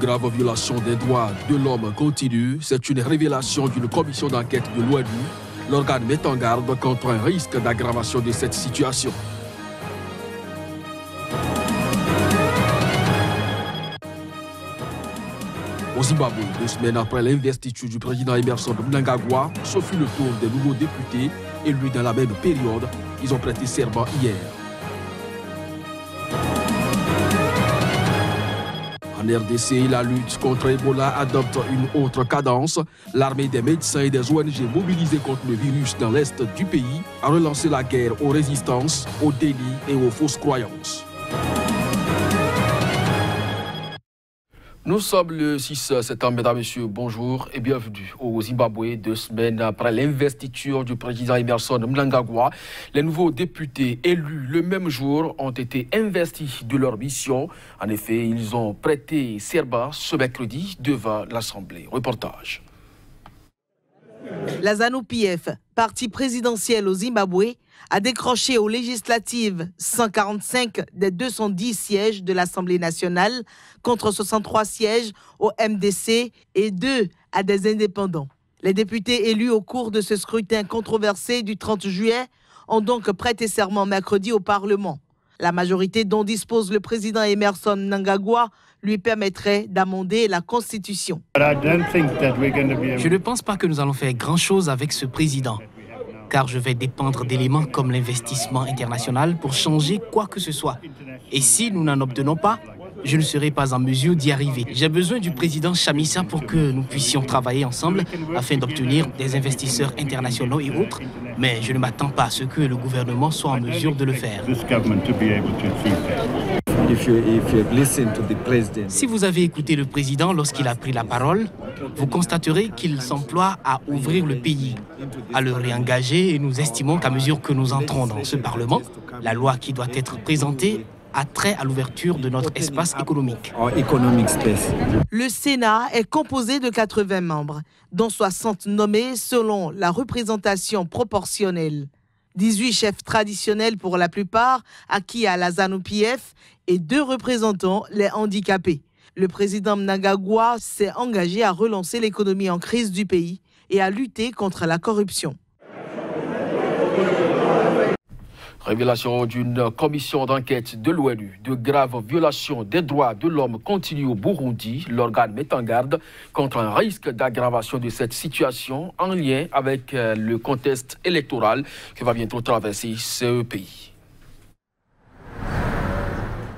graves violations des droits de l'homme continuent. C'est une révélation d'une commission d'enquête de l'ONU. L'organe met en garde contre un risque d'aggravation de cette situation. Au Zimbabwe, 2 semaines après l'investiture du président Emmerson Mnangagwa, ce fut le tour des nouveaux députés élus dans la même période. Ils ont prêté serment hier. En RDC, la lutte contre Ebola adopte une autre cadence. L'armée des médecins et des ONG mobilisées contre le virus dans l'est du pays a relancé la guerre aux résistances, aux délits et aux fausses croyances. Nous sommes le 6 septembre, mesdames et messieurs, bonjour et bienvenue au Zimbabwe. 2 semaines après l'investiture du président Emmerson Mnangagwa, les nouveaux députés élus le même jour ont été investis de leur mission. En effet, ils ont prêté serment ce mercredi devant l'Assemblée. Reportage. La ZANU-PF, parti présidentiel au Zimbabwe, a décroché aux législatives 145 des 210 sièges de l'Assemblée nationale contre 63 sièges au MDC et 2 à des indépendants. Les députés élus au cours de ce scrutin controversé du 30 juillet ont donc prêté serment mercredi au Parlement. La majorité dont dispose le président Emmerson Mnangagwa lui permettrait d'amender la Constitution. Je ne pense pas que nous allons faire grand-chose avec ce président, car je vais dépendre d'éléments comme l'investissement international pour changer quoi que ce soit. Et si nous n'en obtenons pas, je ne serai pas en mesure d'y arriver. J'ai besoin du président Chamisa pour que nous puissions travailler ensemble afin d'obtenir des investisseurs internationaux et autres, mais je ne m'attends pas à ce que le gouvernement soit en mesure de le faire. Si vous avez écouté le président lorsqu'il a pris la parole, vous constaterez qu'il s'emploie à ouvrir le pays, à le réengager, et nous estimons qu'à mesure que nous entrons dans ce Parlement, la loi qui doit être présentée a trait à l'ouverture de notre espace économique. Le Sénat est composé de 80 membres, dont 60 nommés selon la représentation proportionnelle. 18 chefs traditionnels pour la plupart, acquis à la ZANU-PF, et 2 représentants les handicapés. Le président Mnangagwa s'est engagé à relancer l'économie en crise du pays et à lutter contre la corruption. Révélation d'une commission d'enquête de l'ONU. De graves violations des droits de l'homme continuent au Burundi. L'organe met en garde contre un risque d'aggravation de cette situation en lien avec le contexte électoral que va bientôt traverser ce pays.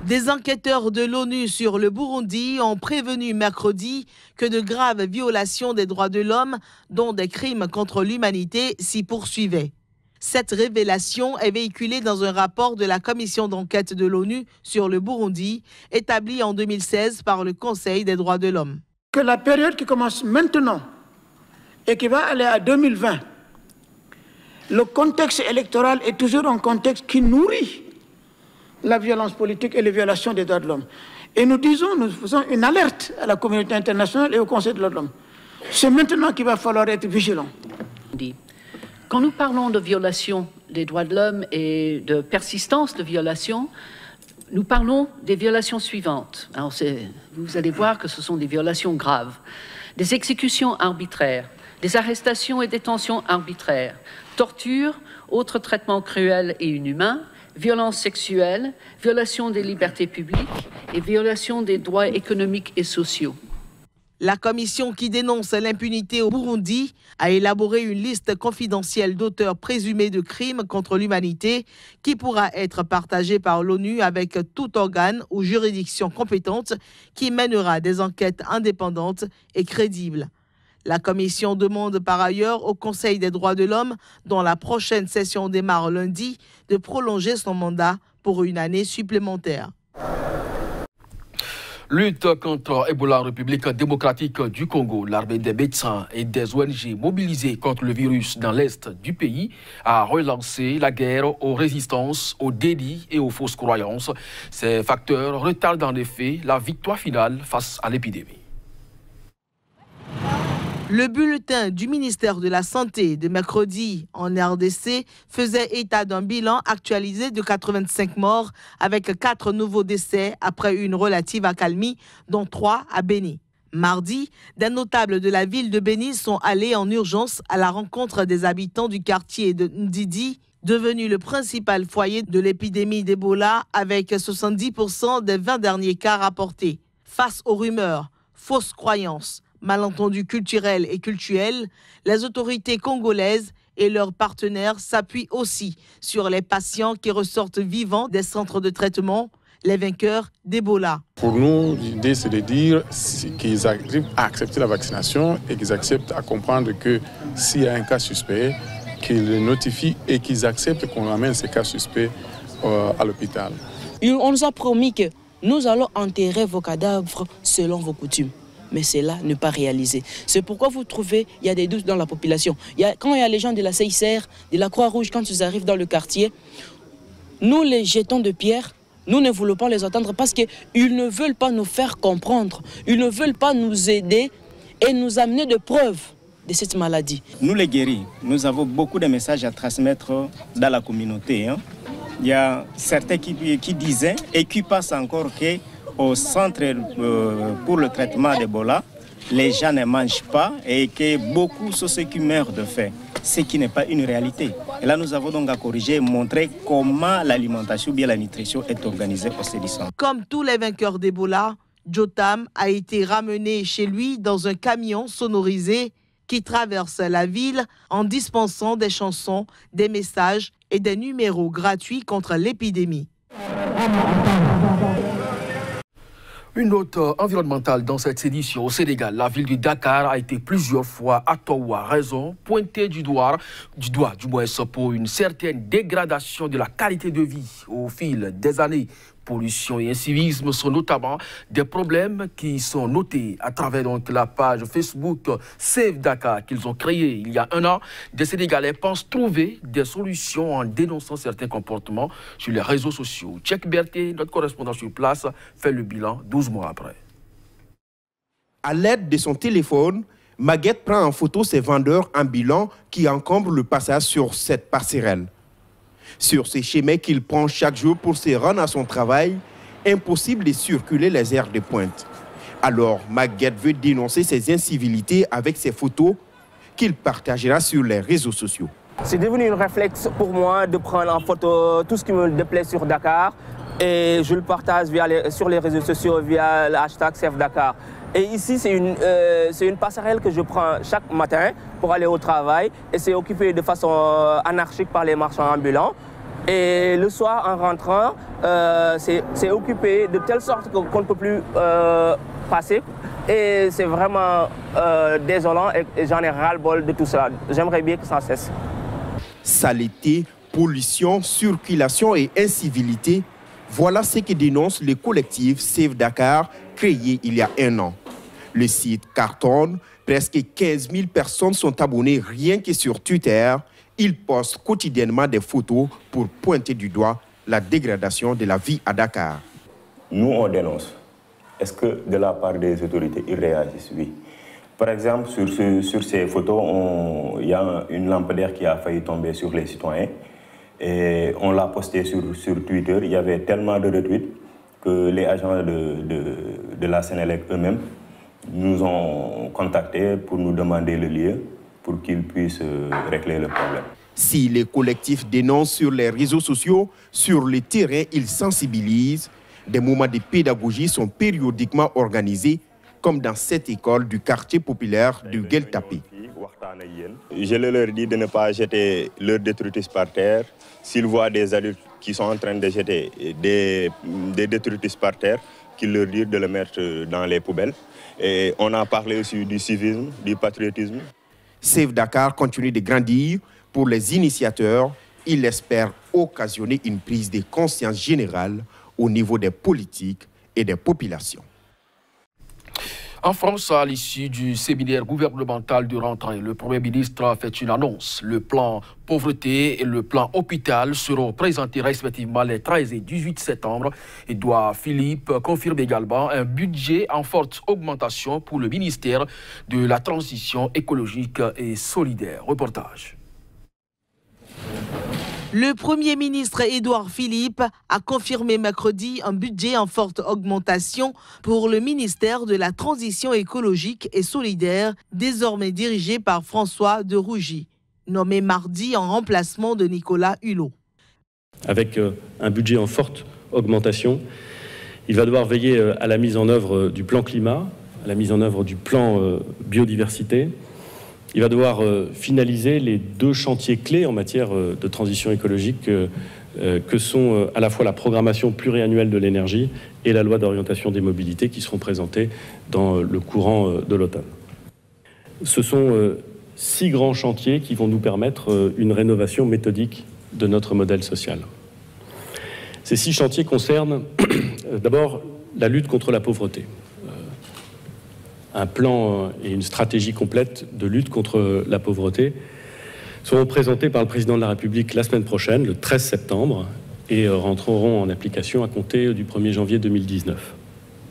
Des enquêteurs de l'ONU sur le Burundi ont prévenu mercredi que de graves violations des droits de l'homme, dont des crimes contre l'humanité, s'y poursuivaient. Cette révélation est véhiculée dans un rapport de la commission d'enquête de l'ONU sur le Burundi, établi en 2016 par le Conseil des droits de l'homme. Que la période qui commence maintenant et qui va aller à 2020, le contexte électoral est toujours un contexte qui nourrit la violence politique et les violations des droits de l'homme. Et nous faisons une alerte à la communauté internationale et au Conseil des droits de l'homme. C'est maintenant qu'il va falloir être vigilant. Quand nous parlons de violation des droits de l'homme et de persistance de violations, nous parlons des violations suivantes. Alors vous allez voir que ce sont des violations graves. Des exécutions arbitraires, des arrestations et détentions arbitraires, torture, autres traitements cruels et inhumains, violences sexuelles, violation des libertés publiques et violation des droits économiques et sociaux. La commission qui dénonce l'impunité au Burundi a élaboré une liste confidentielle d'auteurs présumés de crimes contre l'humanité qui pourra être partagée par l'ONU avec tout organe ou juridiction compétente qui mènera des enquêtes indépendantes et crédibles. La commission demande par ailleurs au Conseil des droits de l'homme, dont la prochaine session démarre lundi, de prolonger son mandat pour une année supplémentaire. Lutte contre Ebola en République démocratique du Congo. L'armée des médecins et des ONG mobilisées contre le virus dans l'est du pays a relancé la guerre aux résistances, aux délits et aux fausses croyances. Ces facteurs retardent en effet la victoire finale face à l'épidémie. Le bulletin du ministère de la Santé de mercredi en RDC faisait état d'un bilan actualisé de 85 morts avec 4 nouveaux décès après une relative accalmie, dont 3 à Béni. Mardi, des notables de la ville de Béni sont allés en urgence à la rencontre des habitants du quartier de Ndidi, devenu le principal foyer de l'épidémie d'Ebola avec 70% des 20 derniers cas rapportés. Face aux rumeurs, fausses croyances, malentendus culturels et cultuels, les autorités congolaises et leurs partenaires s'appuient aussi sur les patients qui ressortent vivants des centres de traitement, les vainqueurs d'Ebola. Pour nous, l'idée c'est de dire qu'ils arrivent à accepter la vaccination et qu'ils acceptent à comprendre que s'il y a un cas suspect, qu'ils le notifient et qu'ils acceptent qu'on amène ces cas suspects à l'hôpital. On nous a promis que nous allons enterrer vos cadavres selon vos coutumes. Mais cela n'est pas réalisé. C'est pourquoi vous trouvez qu'il y a des doutes dans la population. Quand il y a les gens de la CICR, de la Croix-Rouge, quand ils arrivent dans le quartier, nous les jetons de pierre, nous ne voulons pas les entendre parce qu'ils ne veulent pas nous faire comprendre. Ils ne veulent pas nous aider et nous amener de preuves de cette maladie. Nous les guéris, nous avons beaucoup de messages à transmettre dans la communauté. Il y a certains qui disaient et qui pensent encore que au centre pour le traitement d'Ebola, les gens ne mangent pas et que beaucoup sont ceux qui meurent de faim, ce qui n'est pas une réalité. Et là, nous avons donc à corriger et montrer comment l'alimentation ou bien la nutrition est organisée au sein du centre. Comme tous les vainqueurs d'Ebola, Jotam a été ramené chez lui dans un camion sonorisé qui traverse la ville en dispensant des chansons, des messages et des numéros gratuits contre l'épidémie. Une note environnementale dans cette édition au Sénégal. La ville de Dakar a été plusieurs fois, à tort ou à raison, pointée du doigt pour une certaine dégradation de la qualité de vie au fil des années. Pollution et incivisme sont notamment des problèmes qui sont notés à travers la page Facebook Save Dakar qu'ils ont créée il y a un an. Des Sénégalais pensent trouver des solutions en dénonçant certains comportements sur les réseaux sociaux. Tchèque Berthe, notre correspondant sur place, fait le bilan 12 mois après. À l'aide de son téléphone, Maguette prend en photo ses vendeurs ambulants qui encombrent le passage sur cette passerelle. Sur ces chemins qu'il prend chaque jour pour se rendre à son travail, impossible de circuler les heures de pointe. Alors, Maguette veut dénoncer ces incivilités avec ses photos qu'il partagera sur les réseaux sociaux. C'est devenu un réflexe pour moi de prendre en photo tout ce qui me déplaît sur Dakar et je le partage sur les réseaux sociaux via le hashtag Save Dakar. Et ici, c'est une passerelle que je prends chaque matin pour aller au travail et c'est occupé de façon anarchique par les marchands ambulants. Et le soir, en rentrant, c'est occupé de telle sorte qu'on ne peut plus passer. Et c'est vraiment désolant et j'en ai ras-le-bol de tout cela. J'aimerais bien que ça cesse. Saleté, pollution, circulation et incivilité, voilà ce que dénonce le collectif Save Dakar, créé il y a un an. Le site cartonne, presque 15 000 personnes sont abonnées rien que sur Twitter. Ils postent quotidiennement des photos pour pointer du doigt la dégradation de la vie à Dakar. Nous, on dénonce. Est-ce que de la part des autorités, ils réagissent? Oui. Par exemple, sur ces photos, il y a une lampadaire qui a failli tomber sur les citoyens. Et on l'a posté sur Twitter. Il y avait tellement de retweets que les agents de la Sénélec eux-mêmes nous ont contactés pour nous demander le lieu pour qu'ils puissent régler le problème. Si les collectifs dénoncent sur les réseaux sociaux, sur le terrain, ils sensibilisent. Des moments de pédagogie sont périodiquement organisés, comme dans cette école du quartier populaire de Gueltapé. Je leur dis de ne pas jeter leurs détritus par terre. S'ils voient des adultes qui sont en train de jeter des détritus par terre, qu'ils leur disent de le mettre dans les poubelles. Et on a parlé aussi du civisme, du patriotisme. Save Dakar continue de grandir. Pour les initiateurs, il espère occasionner une prise de conscience générale au niveau des politiques et des populations. En France, à l'issue du séminaire gouvernemental de rentrée, le Premier ministre a fait une annonce. Le plan pauvreté et le plan hôpital seront présentés respectivement les 13 et 18 septembre. Édouard Philippe confirme également un budget en forte augmentation pour le ministère de la Transition écologique et solidaire. Reportage. Le Premier ministre Édouard Philippe a confirmé mercredi un budget en forte augmentation pour le ministère de la Transition écologique et solidaire, désormais dirigé par François de Rugy, nommé mardi en remplacement de Nicolas Hulot. Avec un budget en forte augmentation, il va devoir veiller à la mise en œuvre du plan climat, à la mise en œuvre du plan biodiversité. Il va devoir finaliser les 2 chantiers clés en matière de transition écologique que sont à la fois la programmation pluriannuelle de l'énergie et la loi d'orientation des mobilités qui seront présentées dans le courant de l'automne. Ce sont 6 grands chantiers qui vont nous permettre une rénovation méthodique de notre modèle social. Ces 6 chantiers concernent d'abord la lutte contre la pauvreté. Un plan et une stratégie complète de lutte contre la pauvreté seront présentés par le président de la République la semaine prochaine, le 13 septembre, et rentreront en application à compter du 1er janvier 2019.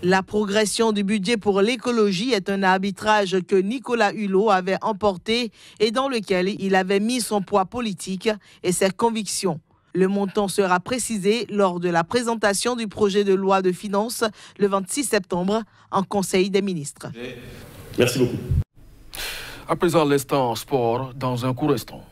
La progression du budget pour l'écologie est un arbitrage que Nicolas Hulot avait emporté et dans lequel il avait mis son poids politique et ses convictions. Le montant sera précisé lors de la présentation du projet de loi de finances le 26 septembre en Conseil des ministres. Merci beaucoup. À présent, l'instant sport dans un court instant.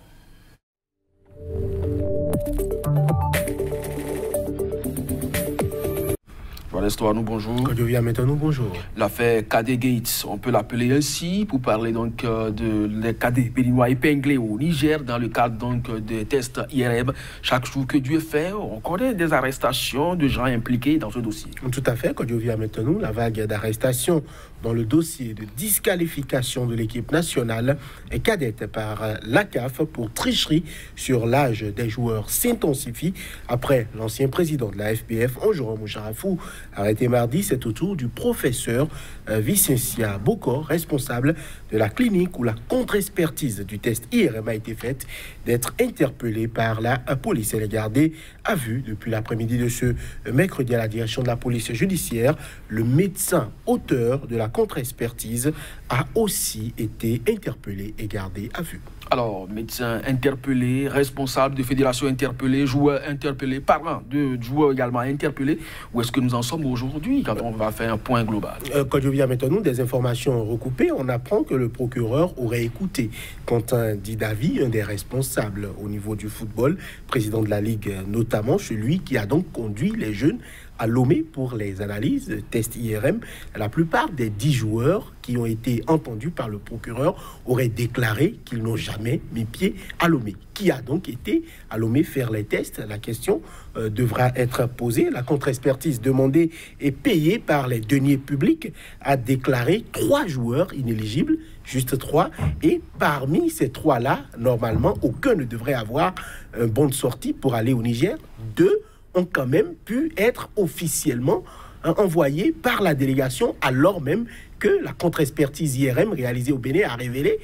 Voilà l'histoire, nous bonjour. Quand je viens maintenant, bonjour. L'affaire Cadet Gates, on peut l'appeler ainsi pour parler donc de les cadets béninois épinglés au Niger dans le cadre donc des tests IRM. Chaque jour que Dieu fait, on connaît des arrestations de gens impliqués dans ce dossier. Tout à fait, quand je viens maintenant, la vague d'arrestations dans le dossier de disqualification de l'équipe nationale est cadette par la CAF pour tricherie sur l'âge des joueurs s'intensifie après l'ancien président de la FPF, Anjoran Moucharafou, arrêté mardi. C'est au tour du professeur Vicencia Bokor, responsable de la clinique où la contre-expertise du test IRM a été faite, d'être interpellé par la police. Elle est gardée à vue depuis l'après-midi de ce mercredi à la direction de la police judiciaire. Le médecin auteur de la contre-expertise a aussi été interpellé et gardé à vue. Alors, médecin interpellé, responsable de fédération interpellée, joueur interpellé, parlant de joueurs également interpellés. Où est-ce que nous en sommes aujourd'hui quand on va faire un point global? Quand je viens maintenant, des informations recoupées, on apprend que le procureur aurait écouté Quentin Didavi, un des responsables au niveau du football, président de la Ligue notamment, celui qui a donc conduit les jeunes à Lomé pour les analyses de tests IRM. La plupart des 10 joueurs qui ont été entendus par le procureur auraient déclaré qu'ils n'ont jamais mis pied à Lomé. Qui a donc été à Lomé faire les tests? La question devra être posée. La contre-expertise demandée et payée par les deniers publics a déclaré 3 joueurs inéligibles, juste 3. Et parmi ces 3-là, normalement, aucun ne devrait avoir un bon de sortie pour aller au Niger. 2 ont quand même pu être officiellement envoyés par la délégation, alors même que la contre-expertise IRM réalisée au Bénin a révélé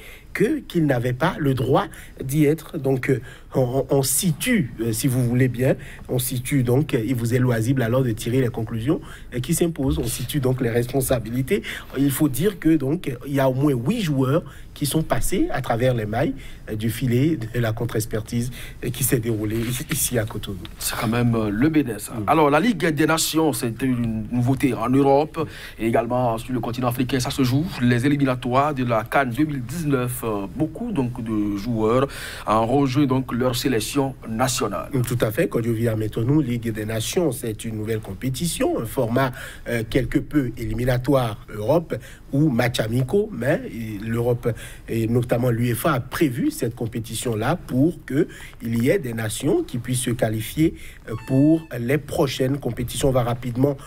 qu'ils n'avaient pas le droit d'y être. Donc, on situe, si vous voulez bien, on situe donc, il vous est loisible alors de tirer les conclusions qui s'imposent. On situe donc les responsabilités. Il faut dire que donc, il y a au moins 8 joueurs qui sont passés à travers les mailles du filet de la contre-expertise qui s'est déroulée ici à Cotonou. C'est quand même le Bénin, ça. Alors, la Ligue des Nations, c'est une nouveauté en Europe et également sur le continent africain. Ça se joue, les éliminatoires de la CAN 2019. Beaucoup donc de joueurs ont rejoint donc leur sélection nationale. Tout à fait. Quand je viens maintenant, nous, Ligue des Nations, c'est une nouvelle compétition, un format quelque peu éliminatoire Europe ou match amicaux, mais l'Europe et notamment l'UEFA a prévu cette compétition-là pour qu'il y ait des nations qui puissent se qualifier pour les prochaines compétitions. On va rapidement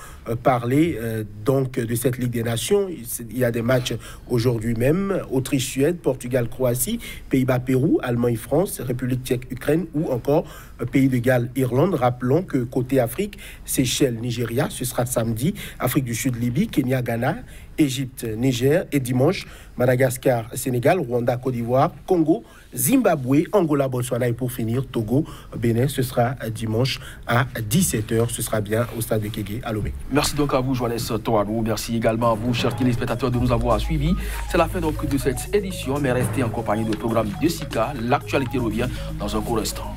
parler donc de cette Ligue des Nations. Il y a des matchs aujourd'hui même: Autriche-Suède, Portugal-Croatie, Pays-Bas-Pérou, Allemagne-France, République tchèque-Ukraine ou encore Pays de Galles-Irlande. Rappelons que côté Afrique, Seychelles-Nigeria, ce sera samedi, Afrique du Sud-Libye, Kenya-Ghana Égypte, Niger. Et dimanche, Madagascar, Sénégal, Rwanda, Côte d'Ivoire, Congo, Zimbabwe, Angola, Botswana et pour finir, Togo, Bénin. Ce sera dimanche à 17h. Ce sera bien au stade de Kégué à Lomé. Merci donc à vous, Johannes Toanou. Merci également à vous, chers téléspectateurs, de nous avoir suivis. C'est la fin donc de cette édition, mais restez en compagnie du programme de SICA. L'actualité revient dans un court instant.